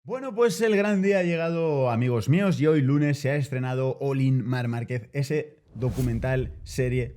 Bueno, pues el gran día ha llegado, amigos míos, y hoy lunes se ha estrenado All In Mar Márquez, ese documental,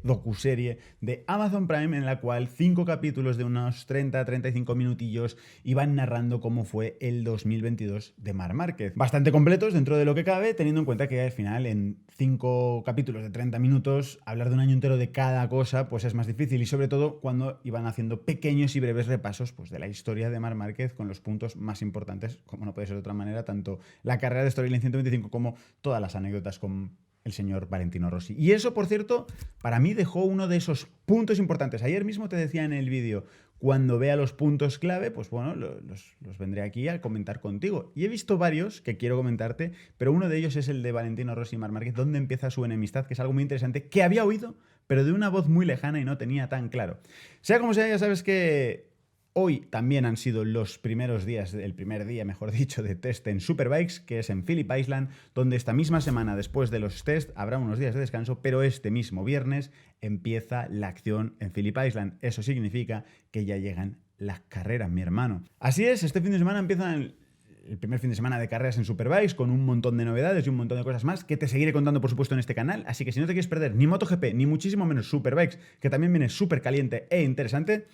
docuserie de Amazon Prime en la cual 5 capítulos de unos 30-35 minutillos iban narrando cómo fue el 2022 de Mar Márquez. Bastante completos dentro de lo que cabe, teniendo en cuenta que al final en 5 capítulos de 30 minutos hablar de un año entero de cada cosa pues es más difícil, y sobre todo cuando iban haciendo pequeños y breves repasos pues de la historia de Mar Márquez con los puntos más importantes, como no puede ser de otra manera, tanto la carrera de Storyline 125 como todas las anécdotas con el señor Valentino Rossi. Y eso, por cierto, para mí dejó uno de esos puntos importantes. Ayer mismo te decía en el vídeo, cuando vea los puntos clave, pues bueno, los vendré aquí a comentar contigo. Y he visto varios que quiero comentarte, pero uno de ellos es el de Valentino Rossi y Marc Márquez, donde empieza su enemistad, que es algo muy interesante, que había oído, pero de una voz muy lejana y no tenía tan claro. Sea como sea, ya sabes que hoy también han sido los primeros días, el primer día, mejor dicho, de test en Superbikes, que es en Phillip Island, donde esta misma semana, después de los test, habrá unos días de descanso, pero este mismo viernes empieza la acción en Phillip Island. Eso significa que ya llegan las carreras, mi hermano. Así es, este fin de semana empiezan el primer fin de semana de carreras en Superbikes con un montón de novedades y un montón de cosas más que te seguiré contando, por supuesto, en este canal. Así que si no te quieres perder ni MotoGP, ni muchísimo menos Superbikes, que también viene súper caliente e interesante,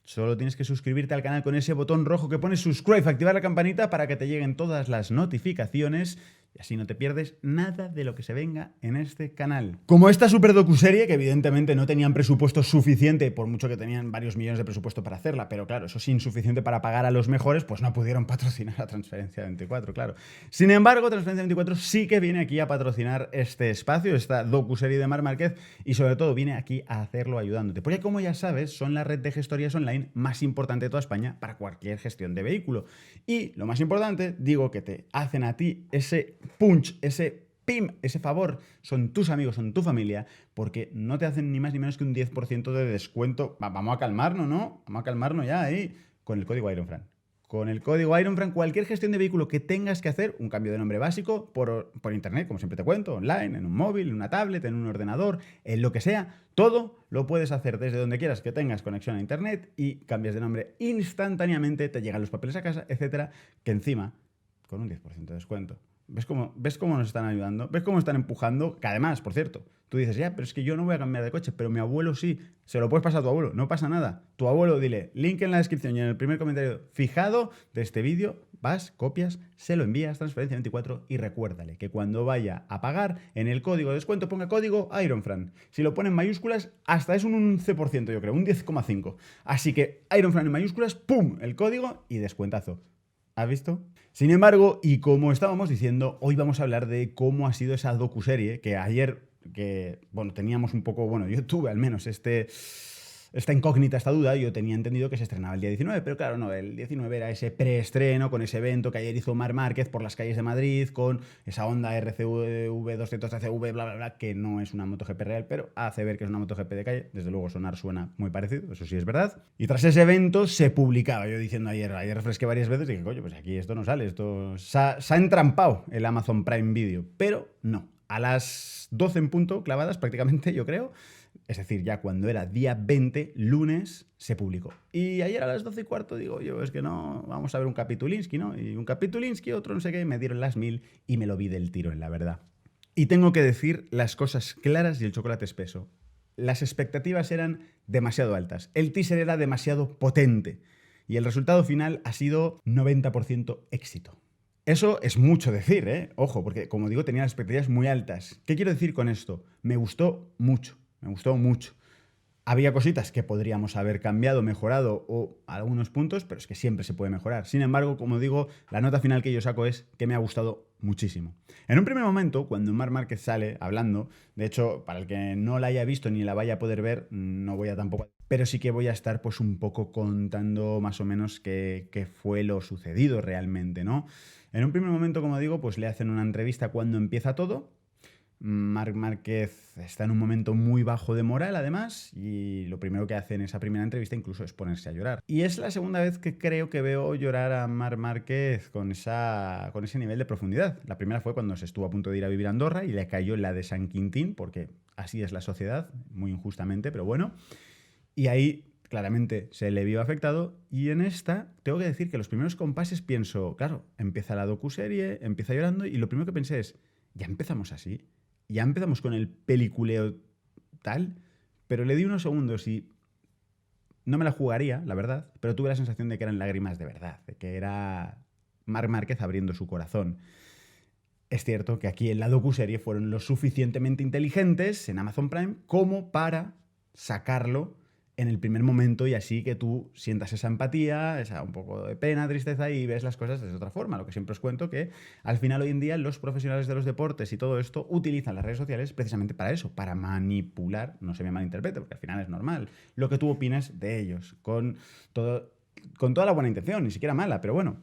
solo tienes que suscribirte al canal con ese botón rojo que pone subscribe, activar la campanita para que te lleguen todas las notificaciones y así no te pierdes nada de lo que se venga en este canal. Como esta super docuserie, que evidentemente no tenían presupuesto suficiente, por mucho que tenían varios millones de presupuesto para hacerla, pero claro, eso es insuficiente para pagar a los mejores, pues no pudieron patrocinar a Transferencia 24, claro. Sin embargo, Transferencia 24 sí que viene aquí a patrocinar este espacio, esta docuserie de Marc Márquez, y sobre todo viene aquí a hacerlo ayudándote. Porque como ya sabes, son la red de gestorías online más importante de toda España para cualquier gestión de vehículo. Y lo más importante, digo que te hacen a ti ese punch, ese pim, ese favor, son tus amigos, son tu familia, porque no te hacen ni más ni menos que un 10% de descuento. Vamos a calmarnos, ¿no? Vamos a calmarnos ya ahí con el código IRONFRAN. Con el código IRONFRAN, cualquier gestión de vehículo que tengas que hacer, un cambio de nombre básico por internet, como siempre te cuento, online, en un móvil, en una tablet, en un ordenador, en lo que sea, todo lo puedes hacer desde donde quieras que tengas conexión a internet y cambias de nombre instantáneamente, te llegan los papeles a casa, etcétera, que encima, con un 10% de descuento. ¿Ves cómo nos están ayudando? ¿Ves cómo están empujando? Que además, por cierto, tú dices, ya, pero es que yo no voy a cambiar de coche, pero mi abuelo sí. Se lo puedes pasar a tu abuelo, no pasa nada. Tu abuelo, dile, link en la descripción y en el primer comentario fijado de este vídeo, vas, copias, se lo envías, Transferencia 24, y recuérdale que cuando vaya a pagar, en el código de descuento ponga código IRONFRAN. Si lo pone en mayúsculas, hasta es un 11%, yo creo, un 10,5%. Así que IRONFRAN en mayúsculas, ¡pum!, el código y descuentazo. ¿Has visto? Sin embargo, y como estábamos diciendo, hoy vamos a hablar de cómo ha sido esa docuserie que ayer, teníamos un poco, yo tuve al menos esta incógnita, esta duda. Yo tenía entendido que se estrenaba el día 19, pero claro, no, el 19 era ese preestreno con ese evento que ayer hizo Marc Márquez por las calles de Madrid con esa Honda RCV 200cc, bla, bla, bla, que no es una MotoGP real, pero hace ver que es una MotoGP de calle. Desde luego sonar suena muy parecido, eso sí es verdad. Y tras ese evento se publicaba, yo diciendo ayer refresqué varias veces y dije, coño, pues aquí esto no sale, esto se ha entrampado el Amazon Prime Video, pero no. A las 12 en punto, clavadas prácticamente, yo creo, es decir, ya cuando era día 20, lunes, se publicó. Y ayer a las 12:15 digo yo, es que no, vamos a ver un capitulinsky, ¿no? Y un capitulinsky, otro no sé qué, me dieron las 1000 y me lo vi del tiro, en la verdad. Y tengo que decir las cosas claras y el chocolate espeso. Las expectativas eran demasiado altas, el teaser era demasiado potente y el resultado final ha sido 90% éxito. Eso es mucho decir, ¿eh? Ojo, porque como digo, tenía las expectativas muy altas. ¿Qué quiero decir con esto? Me gustó mucho. Me gustó mucho. Había cositas que podríamos haber cambiado, mejorado o algunos puntos, pero es que siempre se puede mejorar. Sin embargo, como digo, la nota final que yo saco es que me ha gustado muchísimo. En un primer momento, cuando Marc Márquez sale hablando, de hecho, para el que no la haya visto ni la vaya a poder ver, no voy a tampoco, pero sí que voy a estar pues un poco contando más o menos qué fue lo sucedido realmente, ¿no? En un primer momento, como digo, pues le hacen una entrevista cuando empieza todo. Marc Márquez está en un momento muy bajo de moral, además, y lo primero que hace en esa primera entrevista incluso es ponerse a llorar. Y es la segunda vez que creo que veo llorar a Marc Márquez con ese nivel de profundidad. La primera fue cuando se estuvo a punto de ir a vivir a Andorra y le cayó la de San Quintín, porque así es la sociedad, muy injustamente, pero bueno. Y ahí claramente se le vio afectado. Y en esta, tengo que decir que los primeros compases pienso, claro, empieza la docuserie, empieza llorando, y lo primero que pensé es, ya empezamos así, ya empezamos con el peliculeo tal, pero le di unos segundos y no me la jugaría, la verdad, pero tuve la sensación de que eran lágrimas de verdad, de que era Marc Márquez abriendo su corazón. Es cierto que aquí en la docuserie fueron lo suficientemente inteligentes en Amazon Prime como para sacarlo en el primer momento y así que tú sientas esa empatía, esa un poco de pena, tristeza y ves las cosas de otra forma. Lo que siempre os cuento que al final hoy en día los profesionales de los deportes y todo esto utilizan las redes sociales precisamente para eso, para manipular, no se me malinterprete porque al final es normal, lo que tú opinas de ellos, con toda la buena intención, ni siquiera mala, pero bueno.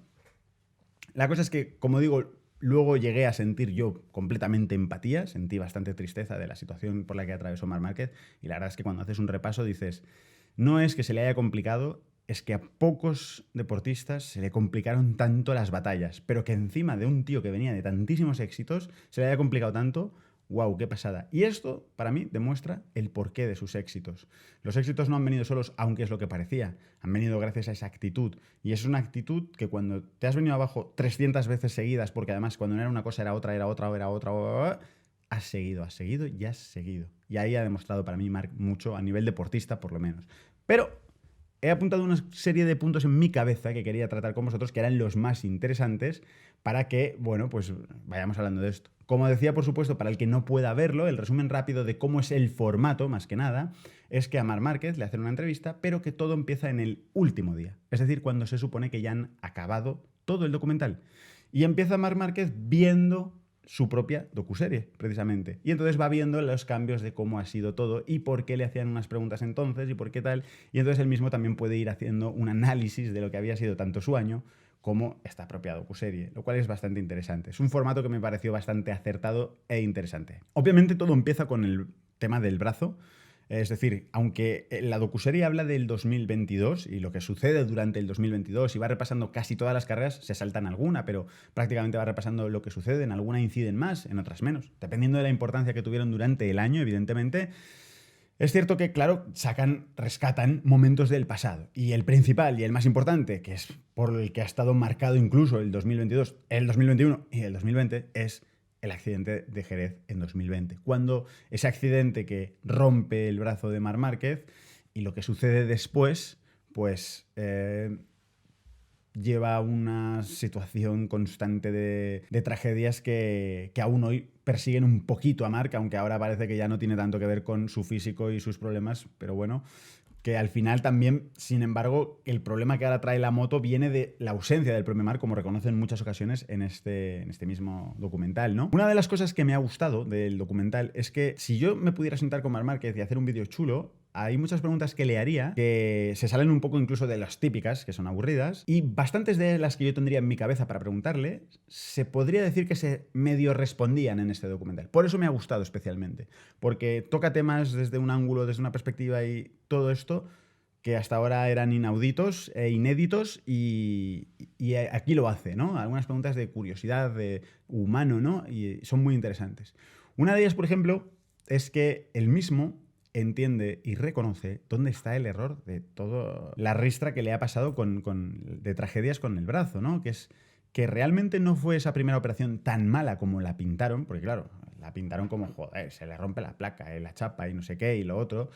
La cosa es que, como digo, luego llegué a sentir yo completamente empatía, sentí bastante tristeza de la situación por la que atravesó Marc Márquez y la verdad es que cuando haces un repaso dices, no es que se le haya complicado, es que a pocos deportistas se le complicaron tanto las batallas, pero que encima de un tío que venía de tantísimos éxitos se le haya complicado tanto. ¡Wow! ¡Qué pasada! Y esto, para mí, demuestra el porqué de sus éxitos. Los éxitos no han venido solos, aunque es lo que parecía. Han venido gracias a esa actitud. Y es una actitud que cuando te has venido abajo 300 veces seguidas, porque además cuando no era una cosa era otra, has seguido y has seguido. Y ahí ha demostrado para mí Marc mucho, a nivel deportista por lo menos. Pero he apuntado una serie de puntos en mi cabeza que quería tratar con vosotros, que eran los más interesantes, para que, bueno, pues vayamos hablando de esto. Como decía, por supuesto, para el que no pueda verlo, el resumen rápido de cómo es el formato, más que nada, es que a Marc Márquez le hacen una entrevista, pero que todo empieza en el último día. Es decir, cuando se supone que ya han acabado todo el documental. Y empieza Marc Márquez viendo su propia docuserie, precisamente. Y entonces va viendo los cambios de cómo ha sido todo y por qué le hacían unas preguntas entonces y por qué tal. Y entonces él mismo también puede ir haciendo un análisis de lo que había sido tanto su año como esta propia docuserie, lo cual es bastante interesante. Es un formato que me pareció bastante acertado e interesante. Obviamente todo empieza con el tema del brazo. Es decir, aunque la docuserie habla del 2022 y lo que sucede durante el 2022 y va repasando casi todas las carreras, se saltan alguna, pero prácticamente va repasando lo que sucede, en alguna inciden más, en otras menos, dependiendo de la importancia que tuvieron durante el año, evidentemente. Es cierto que, claro, rescatan momentos del pasado. Y el principal y el más importante, que es por el que ha estado marcado incluso el 2022, el 2021 y el 2020, es el accidente de Jerez en 2020. Cuando ese accidente que rompe el brazo de Marc Márquez y lo que sucede después, pues lleva una situación constante de tragedias que aún hoy persiguen un poquito a Marc, aunque ahora parece que ya no tiene tanto que ver con su físico y sus problemas, pero bueno, que al final también, sin embargo, el problema que ahora trae la moto viene de la ausencia del propio Marc, como reconoce en muchas ocasiones en este mismo documental, ¿no? Una de las cosas que me ha gustado del documental es que si yo me pudiera sentar con Marc Márquez y hacer un vídeo chulo, hay muchas preguntas que le haría que se salen un poco incluso de las típicas, que son aburridas, y bastantes de las que yo tendría en mi cabeza para preguntarle, se podría decir que se medio respondían en este documental. Por eso me ha gustado especialmente, porque toca temas desde un ángulo, desde una perspectiva y todo esto que hasta ahora eran inauditos e inéditos y aquí lo hace, ¿no? Algunas preguntas de curiosidad, de humano, ¿no? Y son muy interesantes. Una de ellas, por ejemplo, es que él mismo entiende y reconoce dónde está el error de toda la ristra que le ha pasado de tragedias con el brazo, ¿no? Que es que realmente no fue esa primera operación tan mala como la pintaron, porque claro, la pintaron como, joder, se le rompe la placa, la chapa y no sé qué y lo otro,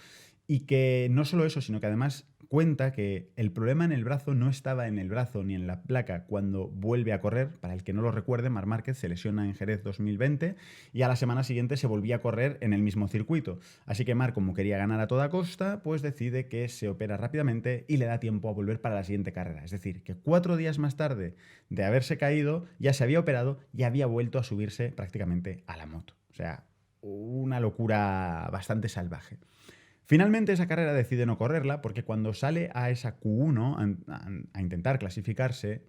y que no solo eso, sino que además cuenta que el problema en el brazo no estaba en el brazo ni en la placa cuando vuelve a correr. Para el que no lo recuerde, Marc Márquez se lesiona en Jerez 2020 y a la semana siguiente se volvía a correr en el mismo circuito. Así que Marc, como quería ganar a toda costa, pues decide que se opera rápidamente y le da tiempo a volver para la siguiente carrera. Es decir, que 4 días más tarde de haberse caído, ya se había operado y había vuelto a subirse prácticamente a la moto. O sea, una locura bastante salvaje. Finalmente esa carrera decide no correrla porque cuando sale a esa Q1 a intentar clasificarse,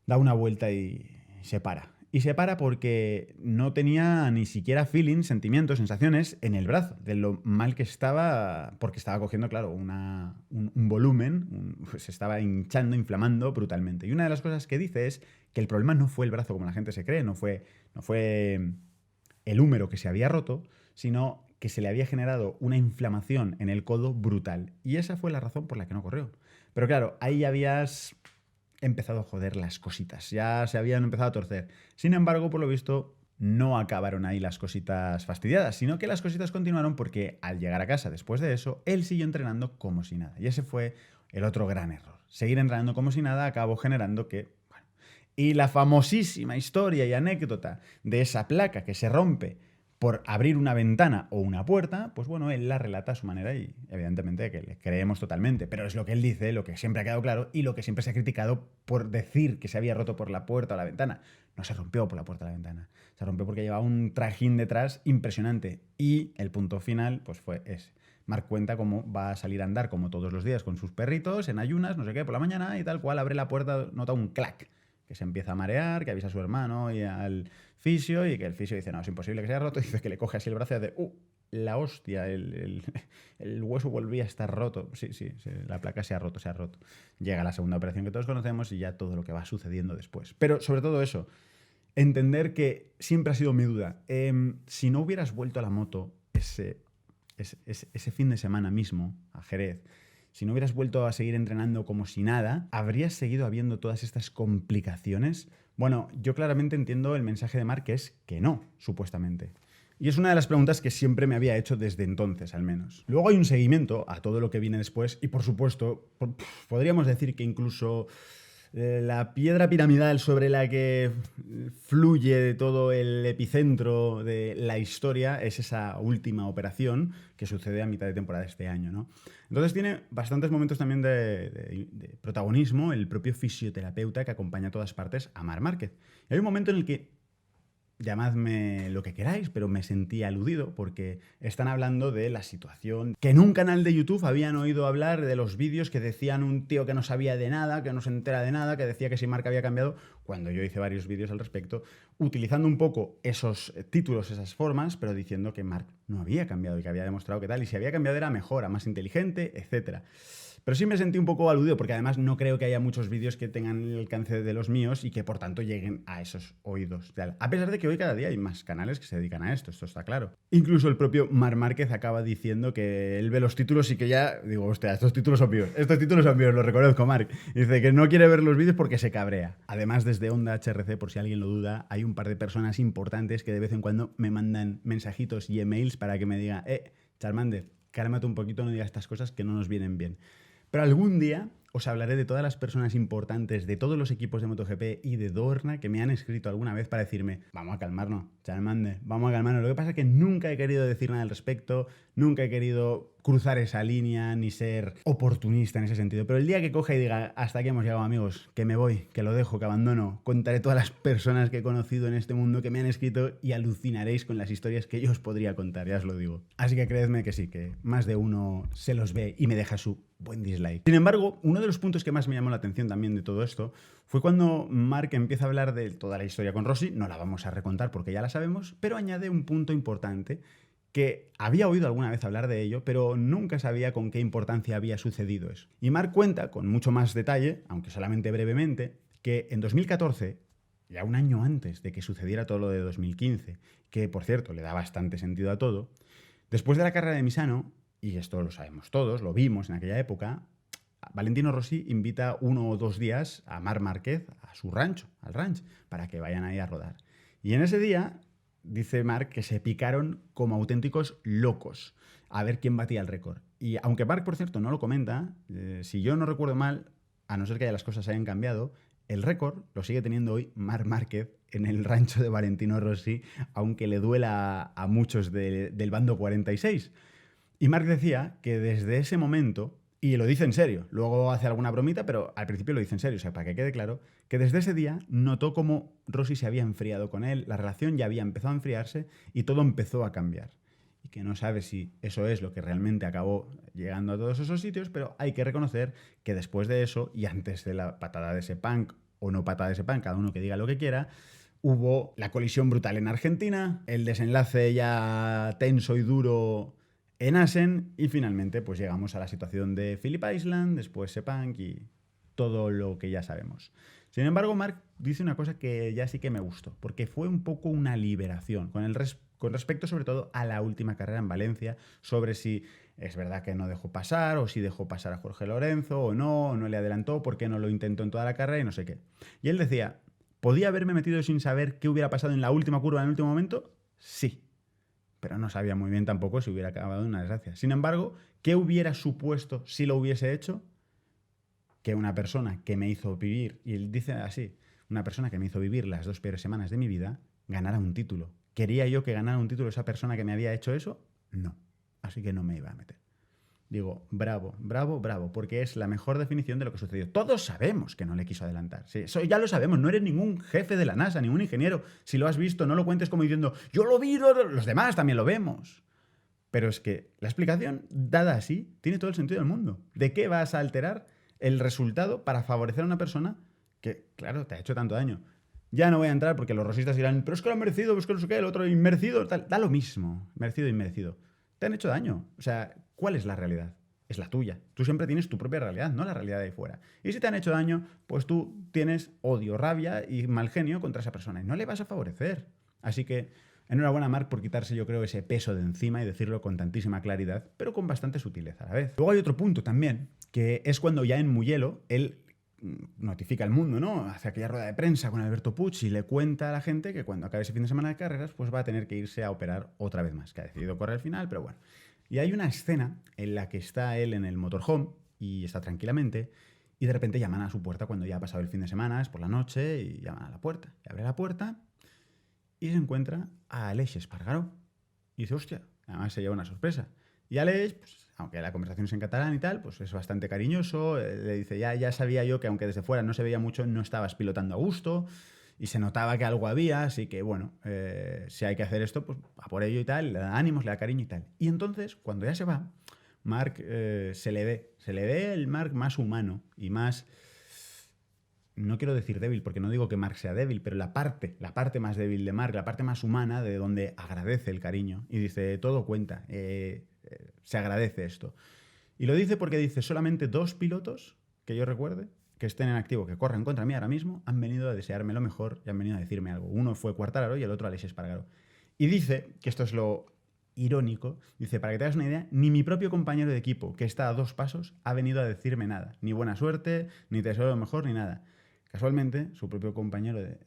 da una vuelta y se para. Y se para porque no tenía ni siquiera feeling, sentimientos, sensaciones en el brazo, de lo mal que estaba, porque estaba cogiendo, claro, un volumen, se estaba hinchando, inflamando brutalmente. Y una de las cosas que dice es que el problema no fue el brazo como la gente se cree, no fue el húmero que se había roto, sino que se le había generado una inflamación en el codo brutal. Y esa fue la razón por la que no corrió. Pero claro, ahí ya habías empezado a joder las cositas, ya se habían empezado a torcer. Sin embargo, por lo visto, no acabaron ahí las cositas fastidiadas, sino que las cositas continuaron porque al llegar a casa después de eso, él siguió entrenando como si nada. Y ese fue el otro gran error. Seguir entrenando como si nada acabó generando que... Bueno, y la famosísima historia y anécdota de esa placa que se rompe por abrir una ventana o una puerta, pues bueno, él la relata a su manera y evidentemente que le creemos totalmente, pero es lo que él dice, lo que siempre ha quedado claro y lo que siempre se ha criticado por decir que se había roto por la puerta o la ventana. No se rompió por la puerta o la ventana, se rompió porque llevaba un trajín detrás impresionante y el punto final pues fue ese. Mark cuenta cómo va a salir a andar como todos los días con sus perritos en ayunas, no sé qué, por la mañana y tal cual abre la puerta, nota un clac, que se empieza a marear, que avisa a su hermano y al fisio y que el fisio dice, no, es imposible que se haya roto, y dice que le coge así el brazo y dice, la hostia, el hueso volvía a estar roto. Sí, la placa se ha roto, se ha roto. Llega la segunda operación que todos conocemos y ya todo lo que va sucediendo después. Pero sobre todo eso, entender que siempre ha sido mi duda. Si no hubieras vuelto a la moto ese fin de semana mismo, a Jerez, si no hubieras vuelto a seguir entrenando como si nada, ¿habrías seguido habiendo todas estas complicaciones? Bueno, yo claramente entiendo el mensaje de Mark, que es que no, supuestamente. Y es una de las preguntas que siempre me había hecho desde entonces, al menos. Luego hay un seguimiento a todo lo que viene después y, por supuesto, podríamos decir que incluso la piedra piramidal sobre la que fluye todo el epicentro de la historia es esa última operación que sucede a mitad de temporada de este año, ¿no? Entonces tiene bastantes momentos también de protagonismo el propio fisioterapeuta que acompaña a todas partes a Marc Márquez. Y hay un momento en el que, llamadme lo que queráis, pero me sentí aludido porque están hablando de la situación que en un canal de YouTube habían oído hablar de los vídeos que decían un tío que no sabía de nada, que no se entera de nada, que decía que si Marc había cambiado, cuando yo hice varios vídeos al respecto, utilizando un poco esos títulos, esas formas, pero diciendo que Marc no había cambiado y que había demostrado que tal, y si había cambiado era mejor, más inteligente, etcétera. Pero sí me sentí un poco aludido porque además no creo que haya muchos vídeos que tengan el alcance de los míos y que por tanto lleguen a esos oídos. A pesar de que hoy cada día hay más canales que se dedican a esto está claro. Incluso el propio Marc Márquez acaba diciendo que él ve los títulos y que ya, digo, hostia, estos títulos son míos, lo reconozco, Marc. Dice que no quiere ver los vídeos porque se cabrea. Además, desde Onda HRC, por si alguien lo duda, hay un par de personas importantes que de vez en cuando me mandan mensajitos y emails para que me diga, Charmander, cálmate un poquito, no digas estas cosas que no nos vienen bien. Pero algún día os hablaré de todas las personas importantes de todos los equipos de MotoGP y de Dorna que me han escrito alguna vez para decirme, vamos a calmarnos, Charmander, vamos a calmarnos. Lo que pasa es que nunca he querido decir nada al respecto, nunca he querido cruzar esa línea ni ser oportunista en ese sentido. Pero el día que coja y diga, hasta aquí hemos llegado, amigos, que me voy, que lo dejo, que abandono, contaré todas las personas que he conocido en este mundo que me han escrito y alucinaréis con las historias que yo os podría contar, ya os lo digo. Así que creedme que sí, que más de uno se los ve y me deja su buen dislike. Sin embargo, uno de los puntos que más me llamó la atención también de todo esto fue cuando Marc empieza a hablar de toda la historia con Rossi. No la vamos a recontar porque ya la sabemos, pero añade un punto importante que había oído alguna vez hablar de ello, pero nunca sabía con qué importancia había sucedido eso. Y Marc cuenta con mucho más detalle, aunque solamente brevemente, que en 2014, ya un año antes de que sucediera todo lo de 2015, que por cierto le da bastante sentido a todo, después de la carrera de Misano, y esto lo sabemos todos, lo vimos en aquella época, Valentino Rossi invita 1 o 2 días a Marc Márquez a su rancho, al ranch, para que vayan ahí a rodar. Y en ese día, dice Marc, que se picaron como auténticos locos a ver quién batía el récord. Y aunque Marc, por cierto, no lo comenta, si yo no recuerdo mal, a no ser que las cosas hayan cambiado, el récord lo sigue teniendo hoy Marc Márquez en el rancho de Valentino Rossi, aunque le duela a muchos del bando 46. Y Marc decía que desde ese momento, y lo dice en serio, luego hace alguna bromita, pero al principio lo dice en serio, o sea, para que quede claro, que desde ese día notó cómo Rossi se había enfriado con él, la relación ya había empezado a enfriarse y todo empezó a cambiar. Y que no sabe si eso es lo que realmente acabó llegando a todos esos sitios, pero hay que reconocer que después de eso, y antes de la patada de Sepang, o no patada de Sepang, cada uno que diga lo que quiera, hubo la colisión brutal en Argentina, el desenlace ya tenso y duro en Assen y finalmente pues llegamos a la situación de Phillip Island, después Sepang y todo lo que ya sabemos. Sin embargo, Marc dice una cosa que ya sí que me gustó, porque fue un poco una liberación, con respecto sobre todo a la última carrera en Valencia, sobre si es verdad que no dejó pasar, o si dejó pasar a Jorge Lorenzo, o no le adelantó, por qué no lo intentó en toda la carrera y no sé qué. Y él decía, ¿podía haberme metido sin saber qué hubiera pasado en la última curva en el último momento? Sí, pero no sabía muy bien tampoco si hubiera acabado en una desgracia. Sin embargo, ¿qué hubiera supuesto si lo hubiese hecho? Que una persona que me hizo vivir, y él dice así, una persona que me hizo vivir las 2 peores semanas de mi vida, ganara un título. ¿Quería yo que ganara un título esa persona que me había hecho eso? No. Así que no me iba a meter. Digo, bravo, bravo, bravo, porque es la mejor definición de lo que sucedió. Todos sabemos que no le quiso adelantar. Sí, eso ya lo sabemos, no eres ningún jefe de la NASA, ningún ingeniero. Si lo has visto, no lo cuentes como diciendo, yo lo vi, los demás también lo vemos. Pero es que la explicación, dada así, tiene todo el sentido del mundo. ¿De qué vas a alterar el resultado para favorecer a una persona que, claro, te ha hecho tanto daño? Ya no voy a entrar porque los rosistas dirán, pero es que lo han merecido, es que no sé qué, el otro inmerecido, tal. Da lo mismo, merecido e inmerecido. Te han hecho daño. O sea, ¿cuál es la realidad? Es la tuya. Tú siempre tienes tu propia realidad, no la realidad de ahí fuera. Y si te han hecho daño, pues tú tienes odio, rabia y mal genio contra esa persona y no le vas a favorecer. Así que enhorabuena a Marc por quitarse, yo creo, ese peso de encima y decirlo con tantísima claridad, pero con bastante sutileza a la vez. Luego hay otro punto también, que es cuando ya en Mugello él notifica al mundo, ¿no? Hace aquella rueda de prensa con Alberto Puig y le cuenta a la gente que cuando acabe ese fin de semana de carreras, pues va a tener que irse a operar otra vez más, que ha decidido correr al final, pero bueno. Y hay una escena en la que está él en el motorhome y está tranquilamente y de repente llaman a su puerta cuando ya ha pasado el fin de semana, es por la noche, y llaman a la puerta. Y abre la puerta y se encuentra a Aleix Espargaró. Y dice, hostia, además se lleva una sorpresa. Y Aleix, pues, aunque la conversación es en catalán y tal, pues es bastante cariñoso. Le dice, ya sabía yo que aunque desde fuera no se veía mucho, no estabas pilotando a gusto. Y se notaba que algo había, así que bueno, si hay que hacer esto, pues a por ello y tal, le da ánimos, le da cariño y tal. Y entonces, cuando ya se va, Marc se le ve el Marc más humano y más, no quiero decir débil, porque no digo que Marc sea débil, pero la parte más débil de Marc, la parte más humana, de donde agradece el cariño y dice, todo cuenta, se agradece esto. Y lo dice porque dice, solamente 2 pilotos, que yo recuerde, que estén en activo, que corran contra mí ahora mismo, han venido a desearme lo mejor y han venido a decirme algo. Uno fue Quartararo y el otro Aleix Espargaró. Y dice, que esto es lo irónico, dice, para que te hagas una idea, ni mi propio compañero de equipo, que está a 2 pasos, ha venido a decirme nada. Ni buena suerte, ni te deseo lo mejor, ni nada. Casualmente, su propio compañero de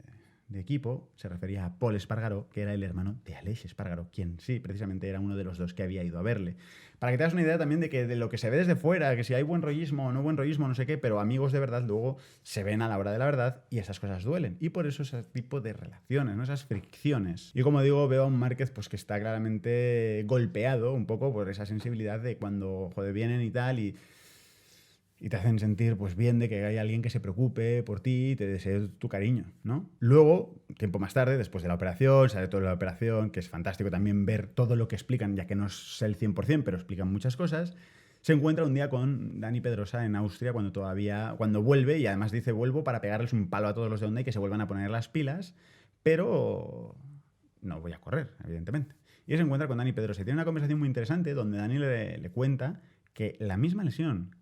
equipo se refería a Pol Espargaró, que era el hermano de Aleix Espargaró, quien sí, precisamente era uno de los 2 que había ido a verle. Para que te hagas una idea también de que de lo que se ve desde fuera, que si hay buen rollismo o no buen rollismo, no sé qué, pero amigos de verdad luego se ven a la hora de la verdad y esas cosas duelen. Y por eso ese tipo de relaciones, ¿no? Esas fricciones. Y como digo, veo a un Márquez pues, que está claramente golpeado un poco por esa sensibilidad de cuando vienen y tal y te hacen sentir pues bien de que hay alguien que se preocupe por ti y te desee tu cariño, ¿no? Luego, tiempo más tarde, después de la operación, sale toda la operación, que es fantástico también ver todo lo que explican, ya que no es el 100%, pero explican muchas cosas, se encuentra un día con Dani Pedrosa en Austria cuando vuelve, y además dice vuelvo para pegarles un palo a todos los de Honda y que se vuelvan a poner las pilas, pero no voy a correr, evidentemente. Y se encuentra con Dani Pedrosa y tiene una conversación muy interesante donde Dani le cuenta que la misma lesión,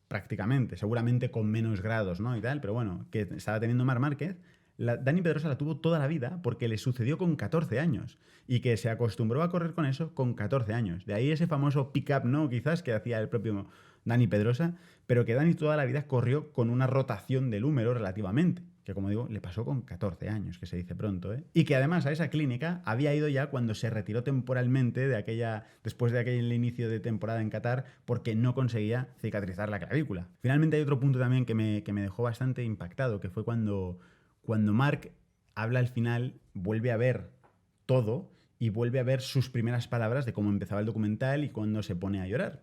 prácticamente, seguramente con menos grados, ¿no? Y tal, pero bueno, que estaba teniendo Marc Márquez, Dani Pedrosa la tuvo toda la vida porque le sucedió con 14 años y que se acostumbró a correr con eso con 14 años. De ahí ese famoso pick-up, ¿no? Quizás que hacía el propio Dani Pedrosa, pero que Dani toda la vida corrió con una rotación del húmero relativamente, que como digo, le pasó con 14 años, que se dice pronto, ¿eh? Y que además a esa clínica había ido ya cuando se retiró temporalmente después de aquel inicio de temporada en Qatar, porque no conseguía cicatrizar la clavícula. Finalmente hay otro punto también que me dejó bastante impactado, que fue cuando Marc habla al final, vuelve a ver todo y vuelve a ver sus primeras palabras de cómo empezaba el documental y cuando se pone a llorar.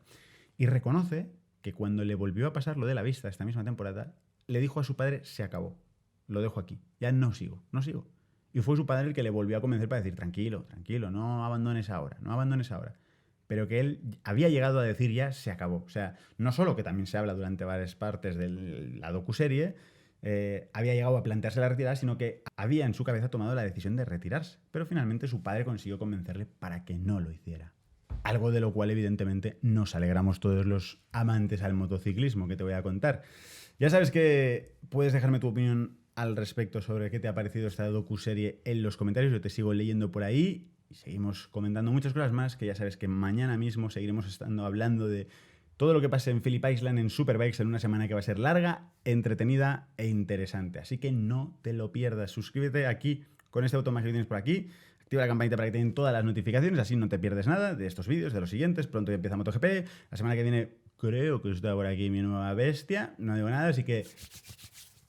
Y reconoce que cuando le volvió a pasar lo de la vista esta misma temporada, le dijo a su padre, se acabó, lo dejo aquí, ya no sigo. Y fue su padre el que le volvió a convencer para decir, tranquilo, no abandones ahora. Pero que él había llegado a decir ya, se acabó. O sea, no solo que también se habla durante varias partes de la docuserie, había llegado a plantearse la retirada, sino que había en su cabeza tomado la decisión de retirarse. Pero finalmente su padre consiguió convencerle para que no lo hiciera. Algo de lo cual evidentemente nos alegramos todos los amantes al motociclismo, que te voy a contar. Ya sabes que puedes dejarme tu opinión al respecto sobre qué te ha parecido esta docuserie en los comentarios. Yo te sigo leyendo por ahí y seguimos comentando muchas cosas más, que ya sabes que mañana mismo seguiremos estando hablando de todo lo que pase en Phillip Island, en Superbikes, en una semana que va a ser larga, entretenida e interesante. Así que no te lo pierdas. Suscríbete aquí con este botón mágico que tienes por aquí. Activa la campanita para que te den todas las notificaciones, así no te pierdes nada de estos vídeos, de los siguientes. Pronto ya empieza MotoGP. La semana que viene creo que está por aquí mi nueva bestia. No digo nada, así que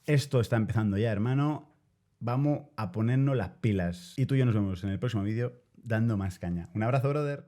esto está empezando ya, hermano. Vamos a ponernos las pilas. Y tú y yo nos vemos en el próximo vídeo dando más caña. Un abrazo, brother.